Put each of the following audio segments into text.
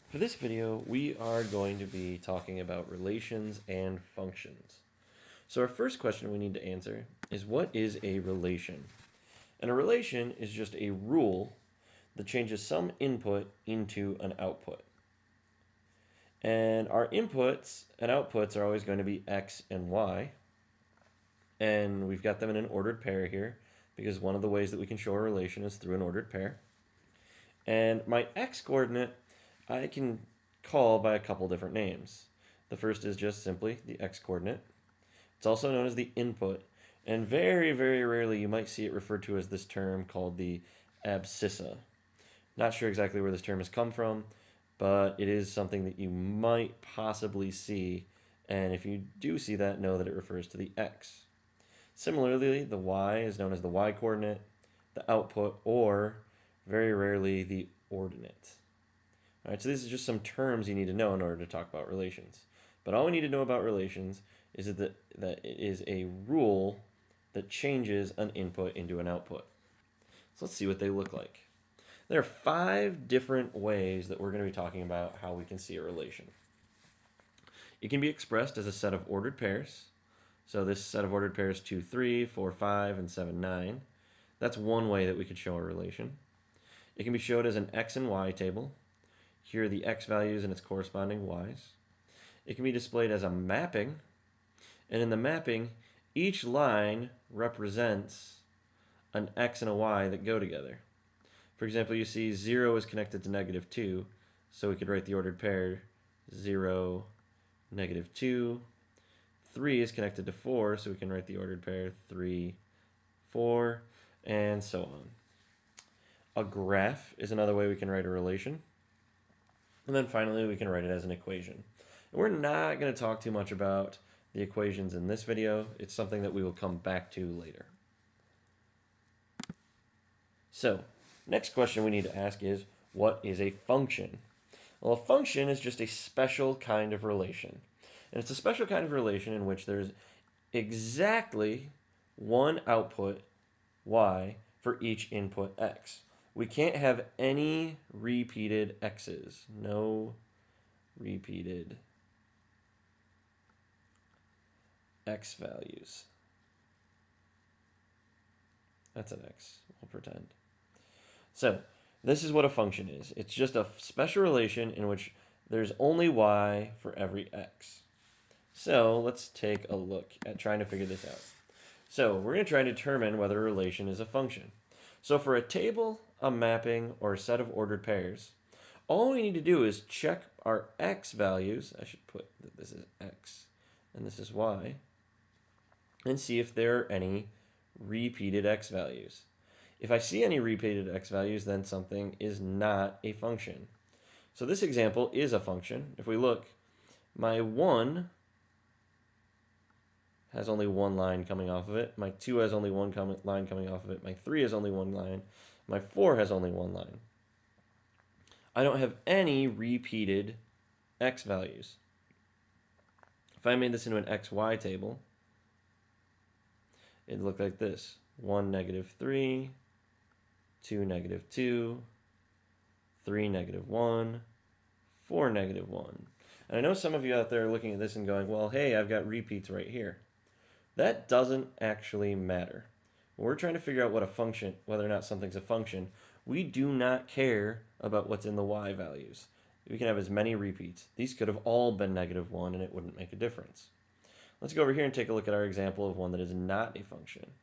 For this video, we are going to be talking about relations and functions. So our first question we need to answer is, what is a relation? And a relation is just a rule that changes some input into an output. And our inputs and outputs are always going to be x and y. And we've got them in an ordered pair here because one of the ways that we can show a relation is through an ordered pair. And my x coordinate I can call by a couple different names. The first is just simply the x coordinate. It's also known as the input, and very, very rarely you might see it referred to as this term called the abscissa. Not sure exactly where this term has come from, but it is something that you might possibly see, and if you do see that, know that it refers to the x. Similarly, the y is known as the y coordinate, the output, or very rarely the ordinate. All right, so these are just some terms you need to know in order to talk about relations. But all we need to know about relations is that it is a rule that changes an input into an output. So let's see what they look like. There are 5 different ways that we're going to be talking about how we can see a relation. It can be expressed as a set of ordered pairs. So this set of ordered pairs 2, 3, 4, 5, and 7, 9. That's one way that we could show a relation. It can be showed as an x and y table. Here are the x values and its corresponding y's. It can be displayed as a mapping, and in the mapping, each line represents an x and a y that go together. For example, you see 0 is connected to -2, so we could write the ordered pair 0, -2. 3 is connected to 4, so we can write the ordered pair 3, 4, and so on. A graph is another way we can write a relation. And then finally, we can write it as an equation. And we're not going to talk too much about the equations in this video. It's something that we will come back to later. So, next question we need to ask is, what is a function? Well, a function is just a special kind of relation. And it's a special kind of relation in which there's exactly one output, y, for each input, x. We can't have any repeated x's. No repeated x values. That's an x, we'll pretend. So, this is what a function is. It's just a special relation in which there's only y for every x. So, let's take a look at trying to figure this out. So, we're going to try and determine whether a relation is a function. So for a table, a mapping, or a set of ordered pairs, all we need to do is check our x values. I should put that this is x and this is y, and see if there are any repeated x values. If I see any repeated x values, then something is not a function. So this example is a function. If we look, my 1 has only one line coming off of it. My 2 has only one line coming off of it. My 3 has only one line. My 4 has only one line. I don't have any repeated x values. If I made this into an xy table, it'd look like this. 1, -3, 2, -2, 3, -1, 4, -1. And I know some of you out there are looking at this and going, well, hey, I've got repeats right here. That doesn't actually matter. When we're trying to figure out what a function, whether or not something's a function, we do not care about what's in the y values. We can have as many repeats. These could have all been -1 and it wouldn't make a difference. Let's go over here and take a look at our example of one that is not a function.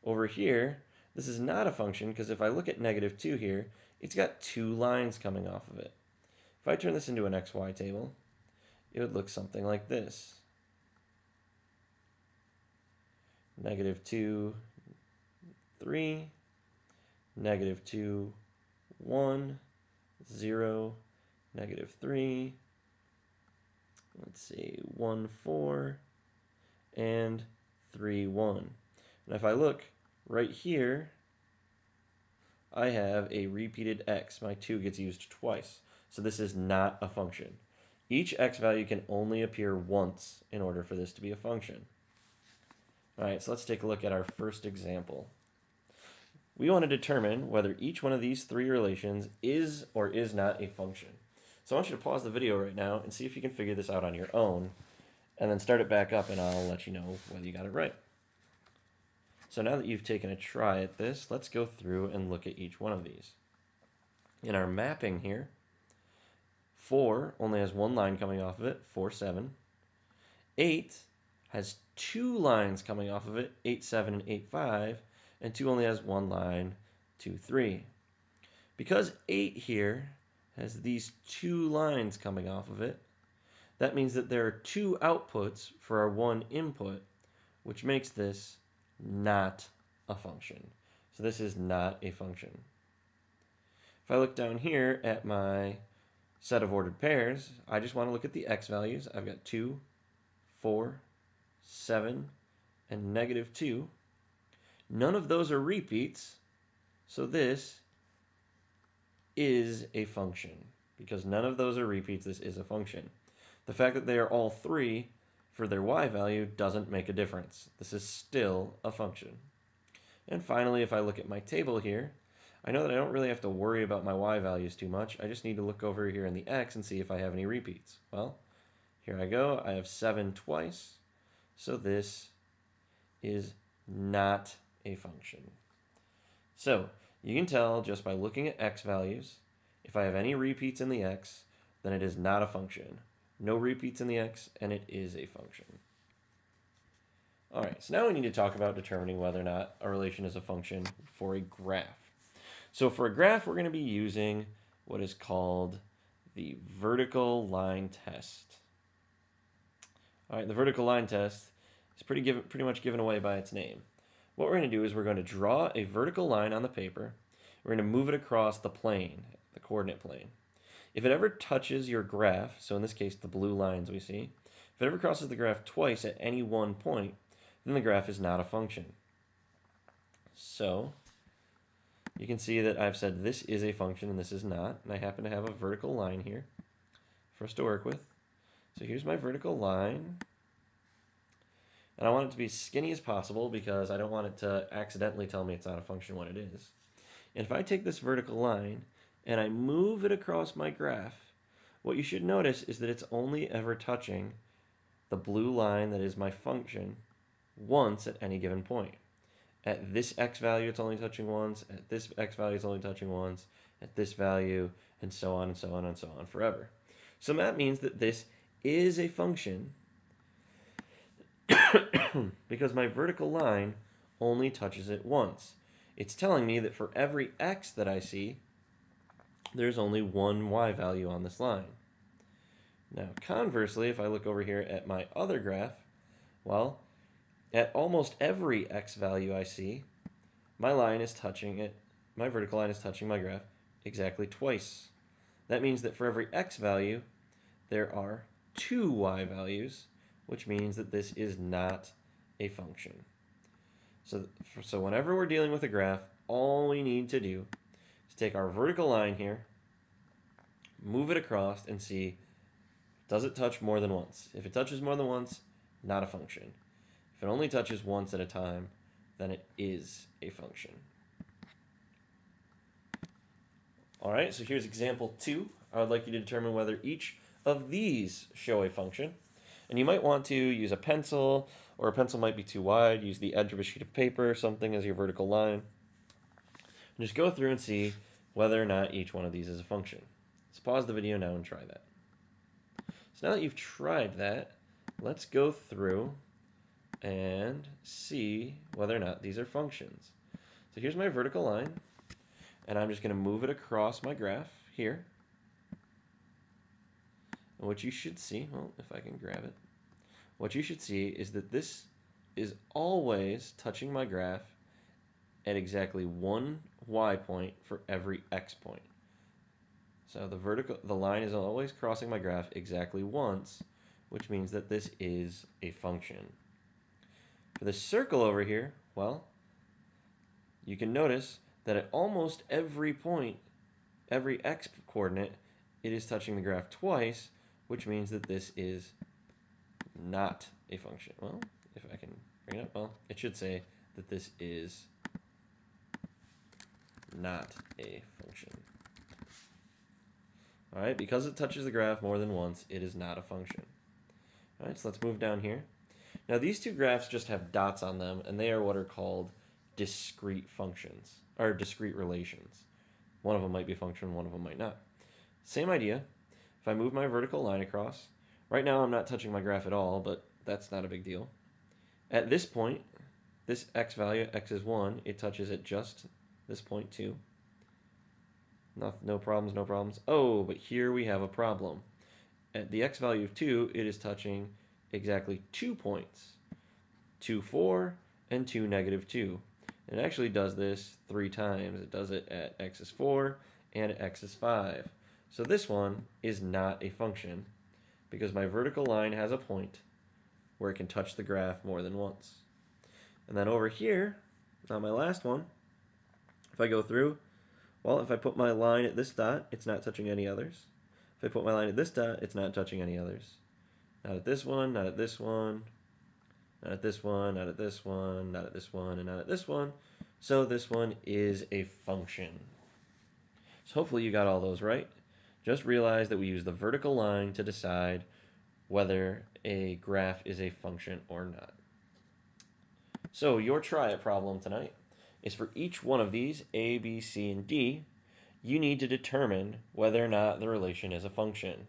Over here, this is not a function because if I look at -2 here, it's got 2 lines coming off of it. If I turn this into an xy table, it would look something like this. -2, 3, -2, 1, 0, -3, let's see, 1, 4, and 3, 1. And if I look right here, I have a repeated x. My 2 gets used twice. So this is not a function. Each x value can only appear once in order for this to be a function. All right, so let's take a look at our first example. We want to determine whether each one of these 3 relations is or is not a function. So I want you to pause the video right now and see if you can figure this out on your own, and then start it back up and I'll let you know whether you got it right. So now that you've taken a try at this, let's go through and look at each one of these. In our mapping here, 4 only has one line coming off of it, 4, 7. 8 has 2 lines coming off of it, 8, 7, and 8, 5. And 2 only has one line, 2, 3. Because 8 here has these 2 lines coming off of it, that means that there are 2 outputs for our 1 input, which makes this not a function. So this is not a function. If I look down here at my set of ordered pairs, I just want to look at the x values. I've got 2, 4, 7, and -2. None of those are repeats, so this is a function. Because none of those are repeats, this is a function. The fact that they are all 3 for their y value doesn't make a difference. This is still a function. And finally, if I look at my table here, I know that I don't really have to worry about my y values too much. I just need to look over here in the x and see if I have any repeats. Well, here I go. I have 7 twice. So this is not a function. So you can tell just by looking at x values, if I have any repeats in the x, then it is not a function. No repeats in the x, and it is a function. All right, so now we need to talk about determining whether or not a relation is a function for a graph. So for a graph, we're going to be using what is called the vertical line test. All right, the vertical line test is pretty much given away by its name. What we're going to do is we're going to draw a vertical line on the paper. We're going to move it across the plane, the coordinate plane. If it ever touches your graph, so in this case the blue lines we see, if it ever crosses the graph twice at any one point, then the graph is not a function. So you can see that I've said this is a function and this is not, and I happen to have a vertical line here for us to work with. So here's my vertical line, and I want it to be as skinny as possible because I don't want it to accidentally tell me it's not a function when it is. And if I take this vertical line and I move it across my graph, what you should notice is that it's only ever touching the blue line that is my function once at any given point. At this x value, it's only touching once. At this x value, it's only touching once. At this value, and so on and so on and so on forever. So that means that this is a function because my vertical line only touches it once. It's telling me that for every x that I see, there's only one y value on this line. Now, conversely, if I look over here at my other graph, well, at almost every x value I see, my line is touching it, my vertical line is touching my graph exactly twice. That means that for every x value, there are 2 y values, which means that this is not a function. So whenever we're dealing with a graph, all we need to do is take our vertical line here, move it across, and see, does it touch more than once? If it touches more than once, not a function. If it only touches once at a time, then it is a function. All right, so here's example 2. I would like you to determine whether each of these show a function. And you might want to use a pencil, or a pencil might be too wide. Use the edge of a sheet of paper, something as your vertical line. And just go through and see whether or not each one of these is a function. Let's pause the video now and try that. So now that you've tried that, let's go through and see whether or not these are functions. So here's my vertical line, and I'm just going to move it across my graph here. And what you should see, well, if I can grab it, what you should see is that this is always touching my graph at exactly one y point for every x point. So the line is always crossing my graph exactly once, which means that this is a function. For the circle over here, well, you can notice that at almost every point, every x coordinate, it is touching the graph twice, which means that this is not a function. Well, if I can bring it up, well, it should say that this is not a function. All right, because it touches the graph more than once, it is not a function. All right, so let's move down here. Now these two graphs just have dots on them, and they are what are called discrete functions, or discrete relations. One of them might be a function, one of them might not. Same idea. If I move my vertical line across, right now I'm not touching my graph at all, but that's not a big deal. At this point, this x value, x is 1, it touches at just this point too. No problems, no problems. Oh, but here we have a problem. At the x value of 2, it is touching exactly 2 points. 2, 4, and 2, negative 2. And it actually does this 3 times. It does it at x is 4 and at x is 5. So this one is not a function because my vertical line has a point where it can touch the graph more than once. And then over here, on my last one, if I go through, well, if I put my line at this dot, it's not touching any others. If I put my line at this dot, it's not touching any others. Not at this one, not at this one, not at this one, not at this one, not at this one, and not at this one. So this one is a function. So hopefully you got all those right. Just realize that we use the vertical line to decide whether a graph is a function or not. So your try-it problem tonight is for each one of these, A, B, C, and D, you need to determine whether or not the relation is a function.